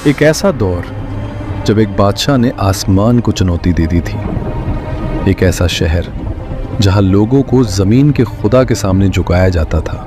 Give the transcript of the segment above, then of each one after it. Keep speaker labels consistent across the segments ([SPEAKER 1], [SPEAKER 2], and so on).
[SPEAKER 1] ایک ایسا دور جب ایک بادشاہ نے آسمان کو چنوتی دے دی تھی، ایک ایسا شہر جہاں لوگوں کو زمین کے خدا کے سامنے جھکایا جاتا تھا،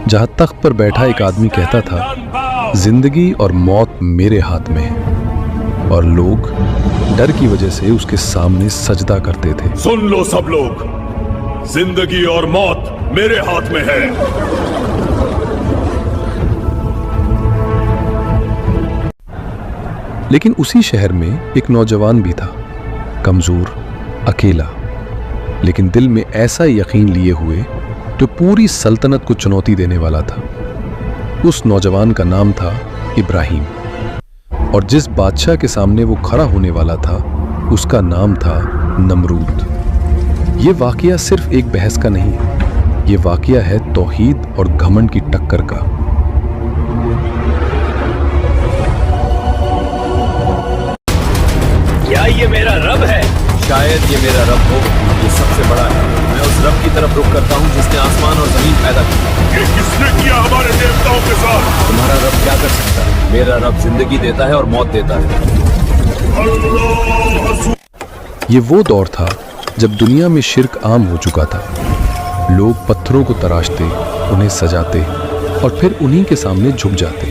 [SPEAKER 1] جہاں تخت پر بیٹھا ایک آدمی کہتا تھا زندگی اور موت میرے ہاتھ میں ہے، اور لوگ ڈر کی وجہ سے اس کے سامنے سجدہ کرتے تھے۔
[SPEAKER 2] سن لو سب لوگ، زندگی اور موت میرے ہاتھ میں ہے۔
[SPEAKER 1] لیکن اسی شہر میں ایک نوجوان بھی تھا، کمزور، اکیلا، لیکن دل میں ایسا یقین لیے ہوئے جو پوری سلطنت کو چنوتی دینے والا تھا۔ اس نوجوان کا نام تھا ابراہیم، اور جس بادشاہ کے سامنے وہ کھڑا ہونے والا تھا اس کا نام تھا نمرود۔ یہ واقعہ صرف ایک بحث کا نہیں، یہ واقعہ ہے توحید اور گھمنڈ کی ٹکر کا۔
[SPEAKER 3] کیا یہ میرا رب ہے؟ شاید یہ میرا رب ہو، یہ سب سے بڑا ہے۔ میں اس رب کی طرف رخ کرتا ہوں جس نے آسمان اور زمین پیدا کی۔
[SPEAKER 2] یہ کس نے کیا ہمارے دیوتاؤں کے ساتھ؟
[SPEAKER 3] تمہارا رب کیا کر سکتا ہے؟ میرا رب زندگی دیتا ہے اور موت دیتا ہے۔
[SPEAKER 1] یہ وہ دور تھا جب دنیا میں شرک عام ہو چکا تھا۔ لوگ پتھروں کو تراشتے، انہیں سجاتے اور پھر انہی کے سامنے جھک جاتے۔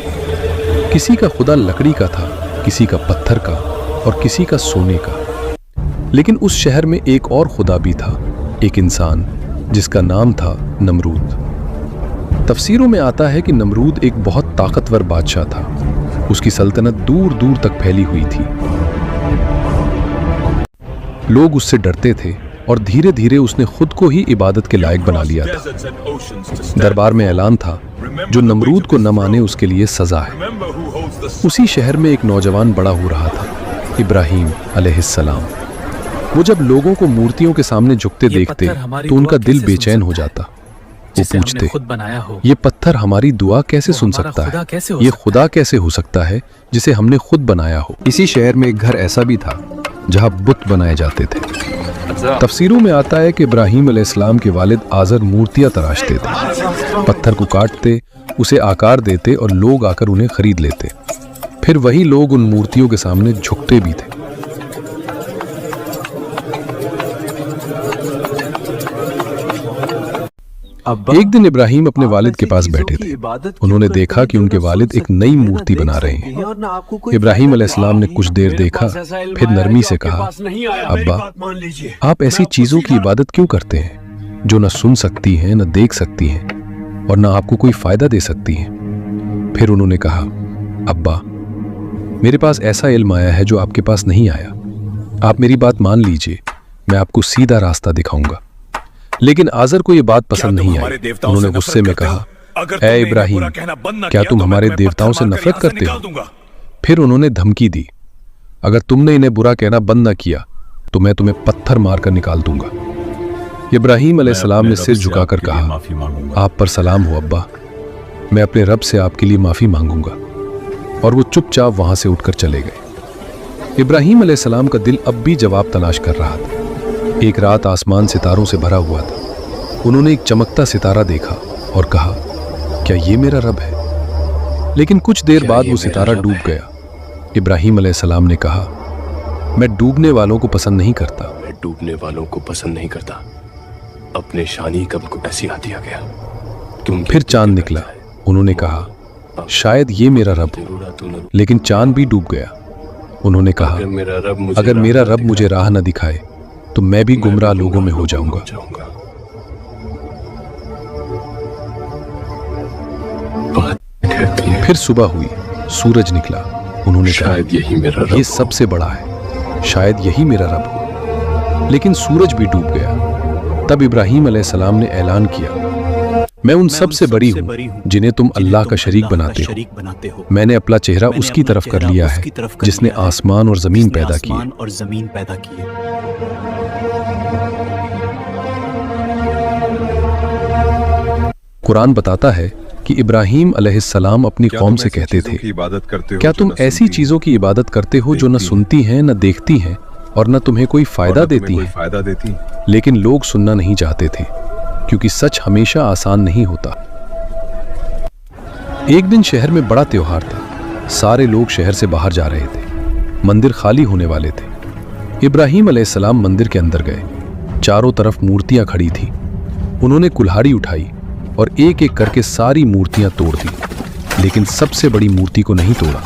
[SPEAKER 1] کسی کا خدا لکڑی کا تھا، کسی کا پتھر کا اور کسی کا سونے کا۔ لیکن اس شہر میں ایک اور خدا بھی تھا، ایک انسان جس کا نام تھا نمرود۔ تفسیروں میں آتا ہے کہ نمرود ایک بہت طاقتور بادشاہ تھا، اس کی سلطنت دور دور تک پھیلی ہوئی تھی۔ لوگ اس سے ڈرتے تھے اور دھیرے دھیرے اس نے خود کو ہی عبادت کے لائق بنا لیا تھا۔ دربار میں اعلان تھا جو نمرود کو نہ مانے اس کے لیے سزا ہے۔ اسی شہر میں ایک نوجوان بڑا ہو رہا تھا، ابراہیم علیہ السلام۔ وہ جب لوگوں کو مورتیوں کے سامنے جھکتے دیکھتے تو ان کا دل بے چین ہو جاتا۔ وہ پوچھتے، یہ پتھر ہماری دعا کیسے سن سکتا ہے؟ یہ خدا کیسے ہو سکتا ہے جسے ہم نے خود بنایا ہو؟ اسی شہر میں ایک گھر ایسا بھی تھا جہاں بت بنائے جاتے تھے۔ تفسیروں میں آتا ہے کہ ابراہیم علیہ السلام کے والد آزر مورتیاں تراشتے تھے، پتھر کو کاٹتے، اسے آکار دیتے اور لوگ آ کر انہیں خرید لیتے۔ پھر وہی لوگ ان مورتیوں کے سامنے جھکتے بھی تھے۔ ایک دن ابراہیم اپنے والد کے پاس بیٹھے تھے۔ انہوں نے دیکھا کہ ان کے والد ایک نئی مورتی بنا رہے ہیں۔ ابراہیم علیہ السلام نے کچھ دیر دیکھا، پھر نرمی سے کہا، ابا، آپ ایسی چیزوں کی عبادت کیوں کرتے ہیں جو نہ سن سکتی ہیں، نہ دیکھ سکتی ہیں، اور نہ آپ کو کوئی فائدہ دے سکتی ہیں؟ پھر انہوں نے کہا، ابا، میرے پاس ایسا علم آیا ہے جو آپ کے پاس نہیں آیا۔ آپ میری بات مان لیجئے، میں آپ کو سیدھا راستہ دکھاؤں گا۔ لیکن آزر کو یہ بات پسند نہیں آئی۔ انہوں نے غصے میں کہا، اے ابراہیم، کیا تم ہمارے دیوتاؤں سے نفرت کرتے ہو؟ پھر انہوں نے دھمکی دی، اگر تم نے انہیں برا کہنا بند نہ کیا تو میں تمہیں پتھر مار کر نکال دوں گا۔ ابراہیم علیہ السلام نے سر جھکا کر کہا، آپ پر سلام ہو ابا، میں اپنے رب سے آپ کے لیے معافی مانگوں گا۔ اور وہ چپ چاپ وہاں سے اٹھ کر چلے گئے۔ ابراہیم علیہ السلام کا دل اب بھی جواب تلاش کر رہا تھا۔ ایک رات آسمان ستاروں سے بھرا ہوا تھا۔ انہوں نے ایک چمکتا ستارہ دیکھا اور کہا، کیا یہ میرا رب ہے؟ لیکن کچھ دیر بعد وہ ستارہ ڈوب گیا۔ ابراہیم علیہ السلام نے کہا، میں ڈوبنے والوں کو پسند نہیں کرتا۔
[SPEAKER 4] میں ڈوبنے والوں کو پسند نہیں کرتا۔ اپنے شانی کب کو ایسی آتی آ گیا۔
[SPEAKER 1] پھر چاند نکلا۔ انہوں نے کہا، شاید یہ میرا رب ہو، لیکن چاند بھی ڈوب گیا۔ انہوں نے کہا، اگر میرا رب مجھے راہ نہ دکھائے تو میں بھی گمراہ لوگوں میں ہو جاؤں گا۔ پھر صبح ہوئی، سورج نکلا۔ انہوں نے کہا، یہ سب سے بڑا ہے، شاید یہی میرا رب ہو، لیکن سورج بھی ڈوب گیا۔ تب ابراہیم علیہ السلام نے اعلان کیا، میں ان سب سے بڑی ہوں جنہیں تم اللہ کا شریک بناتے ہو۔ میں نے اپنا چہرہ اس کی طرف کر لیا ہے جس نے آسمان اور زمین پیدا کیے۔ قرآن بتاتا ہے کہ ابراہیم علیہ السلام اپنی قوم سے کہتے تھے، کیا تم ایسی چیزوں کی عبادت کرتے ہو جو نہ سنتی ہیں، نہ دیکھتی ہیں، اور نہ تمہیں کوئی فائدہ دیتی ہیں؟ لیکن لوگ سننا نہیں چاہتے تھے، کیونکہ سچ ہمیشہ آسان نہیں ہوتا۔ ایک دن شہر میں بڑا تہوار تھا۔ सारे लोग शहर से बाहर जा रहे थे। मंदिर खाली होने वाले थे। इब्राहीम अलैहिस्सलाम मंदिर के अंदर गए। चारों तरफ मूर्तियां खड़ी थीं। उन्होंने कुल्हाड़ी उठाई और एक एक करके सारी मूर्तियां तोड़ दी, लेकिन सबसे बड़ी मूर्ति को नहीं तोड़ा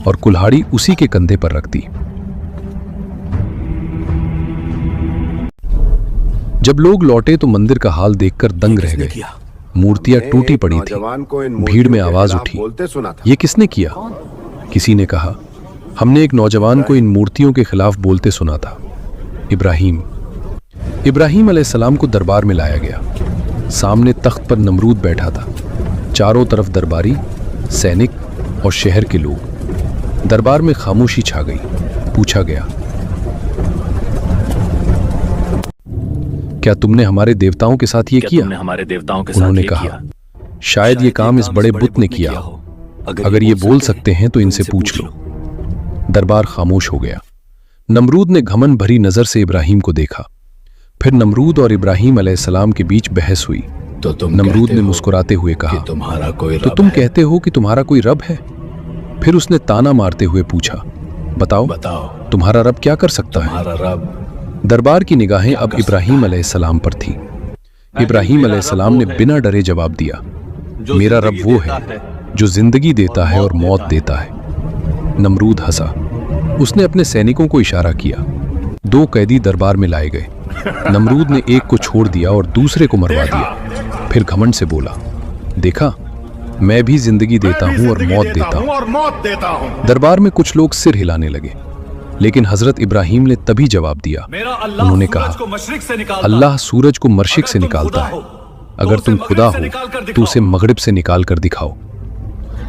[SPEAKER 1] और कुल्हाड़ी उसी के कंधे पर रख दी। जब लोग लौटे तो मंदिर का हाल देखकर दंग रह गए। मूर्तियां टूटी पड़ी थी। भीड़ में आवाज उठी, ये किसने किया? किसी ने कहा, हमने एक नौजवान को इन मूर्तियों के खिलाफ बोलते सुना था। इब्राहीम अलैहिस्सलाम को दरबार में लाया गया। सामने तख्त पर नमरूद बैठा था। चारों तरफ दरबारी, सैनिक और शहर के लोग। दरबार में खामोशी छा गई। पूछा गया, क्या तुमने हमारे देवताओं के साथ ये किया?
[SPEAKER 3] हमारे देवताओं के साथ
[SPEAKER 1] उन्होंने
[SPEAKER 3] ये
[SPEAKER 1] कहा,
[SPEAKER 3] किया?
[SPEAKER 1] शायद ये काम इस बड़े बुत ने किया हो। अगर ये बोल सकते हैं तो इनसे पूछ लो। दरबार खामोश हो गया। नमरूद ने घमंड भरी नजर से इब्राहीम को देखा। फिर नमरूद और इब्राहीम अलैहिस्सलाम के बीच बहस हुई। नमरूद ने मुस्कुराते हुए कहा,
[SPEAKER 3] तुम्हारा कोई
[SPEAKER 1] तो तुम कहते हो कि तुम्हारा कोई रब है? फिर उसने ताना मारते हुए पूछा, बताओ तुम्हारा रब क्या कर सकता है?
[SPEAKER 3] रब
[SPEAKER 1] दरबार की निगाहें अब इब्राहीम अलैहिस्सलाम पर थीं। इब्राहीम अलैहिस्सलाम ने बिना डरे जवाब दिया, मेरा रब वो है जो जिंदगी देता है और मौत देता है। नमरूद हंसा। उसने अपने सैनिकों को इशारा किया। 2 कैदी दरबार में लाए गए। नमरूद ने एक को छोड़ दिया और दूसरे को मरवा दिया। फिर घमंड से बोला, देखा, मैं भी जिंदगी देता हूं और मौत देता हूं। दरबार में कुछ लोग सिर हिलाने लगे, लेकिन हजरत इब्राहीम ने तभी जवाब दिया। उन्होंने कहा, अल्लाह सूरज को मशरिक से निकालता है। अगर तुम खुदा हो तो उसे मगरिब से निकाल कर दिखाओ।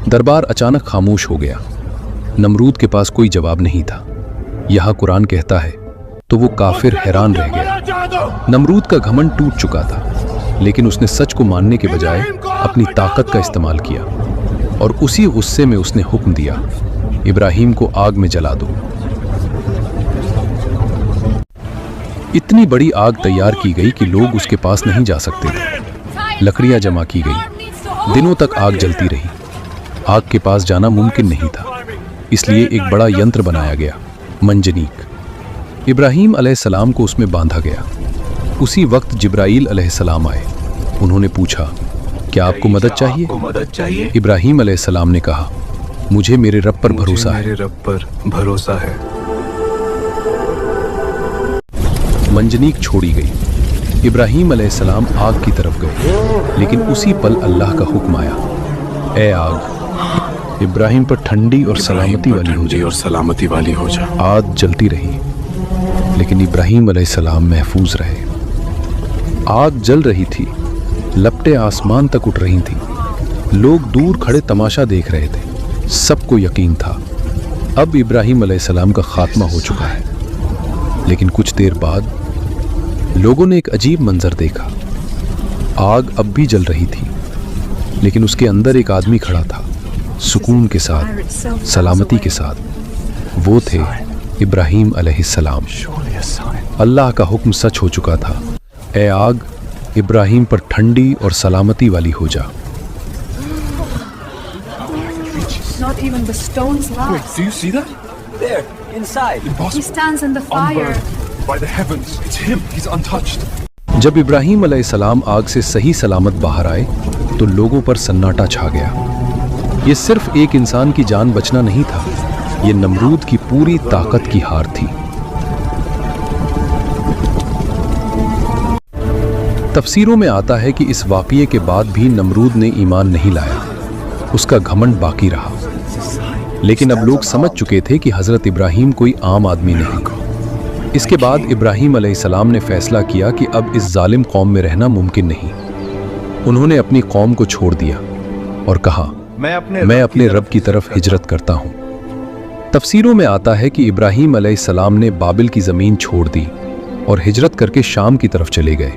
[SPEAKER 1] दरबार अचानक खामोश हो गया। नमरूद के पास कोई जवाब नहीं था। यहां कुरान कहता है तो वो काफिर हैरान रह गया। नमरूद का घमंड टूट चुका था, लेकिन उसने सच को मानने के बजाय अपनी ताकत का इस्तेमाल किया और उसी गुस्से में उसने हुक्म दिया, इब्राहीम को आग में जला दो। इतनी बड़ी आग तैयार की गई कि लोग उसके पास नहीं जा सकते थे। लकड़ियां जमा की गई। दिनों तक आग जलती रही। आग के पास जाना मुमकिन नहीं था, इसलिए एक बड़ा यंत्र बनाया गया, मंजनीक। इब्राहीम अलैहिस्सलाम को उसमें बांधा गया। उसी वक्त जिब्राईल अलैहिस्सलाम आए। उन्होंने पूछा, क्या आपको मदद चाहिए? इब्राहीम अलैहिस्सलाम ने कहा, मुझे मेरे रब पर भरोसा है। मंजनीक छोड़ी गई। इब्राहीम अलैहिस्सलाम आग की तरफ गए, लेकिन उसी पल अल्लाह का हुक्म आया, ए आग, इब्राहीम पर ठंडी और सलामती वाली हो जा। आग जलती रही, लेकिन इब्राहीम अलैहिस्सलाम महफूज रहे। आग जल रही थी, लपटें आसमान तक उठ रही थीं। लोग दूर खड़े तमाशा देख रहे थे। सबको यकीन था, अब इब्राहीम अलैहिस्सलाम का खात्मा हो चुका है। लेकिन कुछ देर बाद लोगों ने एक अजीब मंजर देखा। आग अब भी जल रही थी, लेकिन उसके अंदर एक आदमी खड़ा था, सुकून के साथ, सलामती के साथ। वो थे इब्राहीम अलैहिस्सलाम। अल्लाह का हुक्म सच हो चुका था, ए आग, इब्राहीम पर ठंडी और सलामती वाली हो जा।
[SPEAKER 5] Not even the stones last.
[SPEAKER 2] Do you see that?
[SPEAKER 3] There, inside.
[SPEAKER 5] He stands in the fire.
[SPEAKER 2] By the heavens, it's him. He's untouched.
[SPEAKER 1] जब इब्राहीम अलैहिस्सलाम आग से सही सलामत बाहर आए तो लोगों पर सन्नाटा छा गया। ये सिर्फ एक इंसान की जान बचना नहीं था, ये नमरूद की पूरी ताकत की हार थी। तफसीरों में आता है कि इस वाक़ये के बाद भी नमरूद ने ईमान नहीं लाया। उसका घमंड बाकी रहा। लेकिन अब लोग समझ चुके थे कि हज़रत इब्राहीम कोई आम आदमी नहीं। इसके बाद इब्राहीम अलैहिस्सलाम ने फैसला किया कि अब इस जालिम कौम में रहना मुमकिन नहीं। उन्होंने अपनी कौम को छोड़ दिया और कहा, मैं अपने रब की तरफ हिजरत करता हूँ। तफसीरों में आता है कि इब्राहीम अलैहिस्सलाम ने बाबिल की ज़मीन छोड़ दी और हिजरत करके शाम की तरफ चले गए।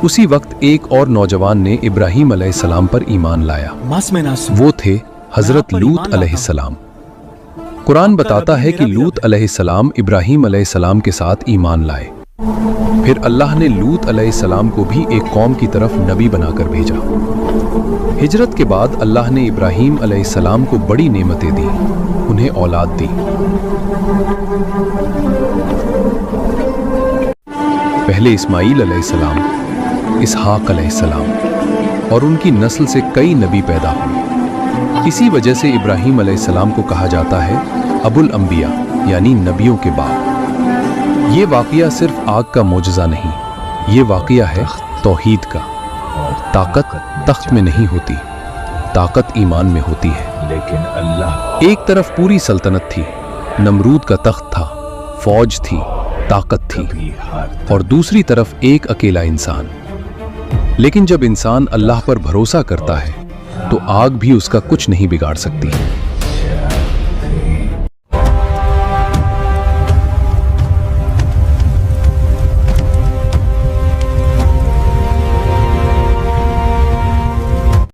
[SPEAKER 1] उसी वक्त एक और नौजवान ने इब्राहीम अलैहिस्सलाम पर ईमान लाया। वो थे हज़रत लूत अलैहिस्सलाम। कुरान बताता है कि लूत अलैहिस्सलाम इब्राहीम अलैहिस्सलाम के साथ ईमान लाए। फिर अल्लाह ने लूत अलैहिस्सलाम को भी एक कौम की तरफ नबी बनाकर भेजा। हिजरत के बाद अल्लाह ने इब्राहीम अलैहिस्सलाम को बड़ी नेमतें दी, उन्हें औलाद दी। पहले इस्माईल अलैहिस्सलाम, इसहाक अलैहिस्सलाम और उनकी नस्ल से कई नबी पैदा हुए। इसी वजह से इब्राहीम अलैहिस्सलाम को कहा जाता है अबुल अंबिया, यानी नबियों के बाप। ये वाक़या सिर्फ आग का मोजज़ा नहीं, ये वाक़या है तौहीद का। ताकत तख्त में नहीं होती, ताकत ईमान में होती है।
[SPEAKER 3] लेकिन अल्लाह
[SPEAKER 1] एक तरफ पूरी सल्तनत थी, नमरूद का तख्त था, फौज थी, ताकत थी, और दूसरी तरफ एक अकेला इंसान। लेकिन जब इंसान अल्लाह पर भरोसा करता है तो आग भी उसका कुछ नहीं बिगाड़ सकती।